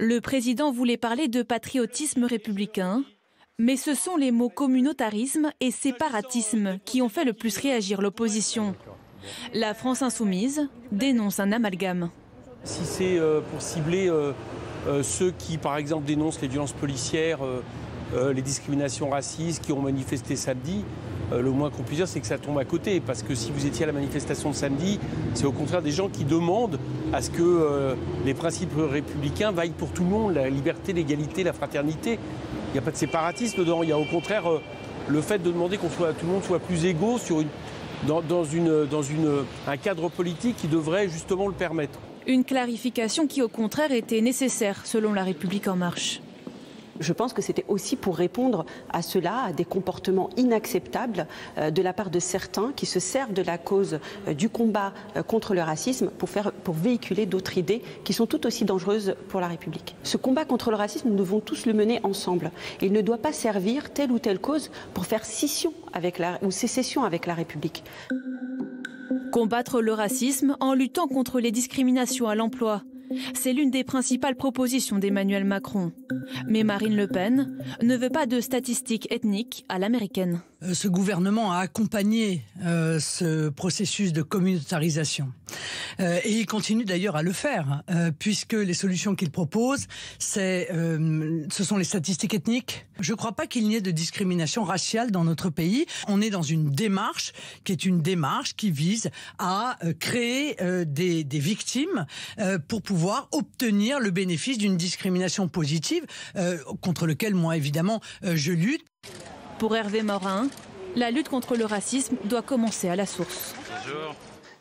Le président voulait parler de patriotisme républicain, mais ce sont les mots communautarisme et séparatisme qui ont fait le plus réagir l'opposition. La France insoumise dénonce un amalgame. Si c'est pour cibler ceux qui, par exemple, dénoncent les violences policières, les discriminations racistes, qui ont manifesté samedi, le moins qu'on puisse dire, c'est que ça tombe à côté. Parce que si vous étiez à la manifestation de samedi, c'est au contraire des gens qui demandent à ce que les principes républicains vaillent pour tout le monde, la liberté, l'égalité, la fraternité. Il n'y a pas de séparatisme dedans. Il y a au contraire le fait de demander tout le monde soit plus égaux dans un cadre politique qui devrait justement le permettre. Une clarification qui, au contraire, était nécessaire, selon La République En Marche. Je pense que c'était aussi pour répondre à cela, à des comportements inacceptables de la part de certains qui se servent de la cause du combat contre le racisme pour véhiculer d'autres idées qui sont tout aussi dangereuses pour la République. Ce combat contre le racisme, nous devons tous le mener ensemble. Il ne doit pas servir telle ou telle cause pour faire scission ou sécession avec la République. Combattre le racisme en luttant contre les discriminations à l'emploi. C'est l'une des principales propositions d'Emmanuel Macron. Mais Marine Le Pen ne veut pas de statistiques ethniques à l'américaine. Ce gouvernement a accompagné ce processus de communautarisation. Et il continue d'ailleurs à le faire, puisque les solutions qu'il propose, ce sont les statistiques ethniques. Je ne crois pas qu'il n'y ait de discrimination raciale dans notre pays. On est dans une démarche qui vise à créer des victimes pour pouvoir obtenir le bénéfice d'une discrimination positive, contre lequel moi évidemment je lutte. Pour Hervé Morin, la lutte contre le racisme doit commencer à la source.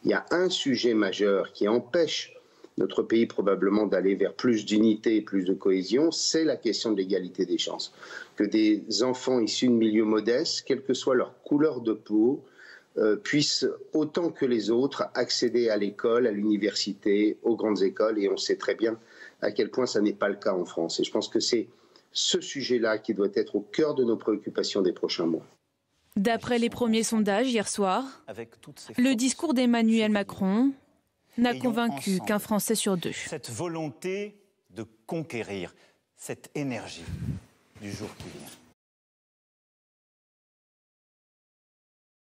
Il y a un sujet majeur qui empêche notre pays probablement d'aller vers plus d'unité et plus de cohésion, c'est la question de l'égalité des chances. Que des enfants issus de milieux modestes, quelle que soit leur couleur de peau, puissent autant que les autres accéder à l'école, à l'université, aux grandes écoles, et on sait très bien à quel point ça n'est pas le cas en France. Et je pense que c'est ce sujet-là qui doit être au cœur de nos préoccupations des prochains mois. D'après les premiers sondages hier soir, le discours d'Emmanuel Macron n'a convaincu qu'un Français sur deux. Cette volonté de conquérir, cette énergie du jour qui vient.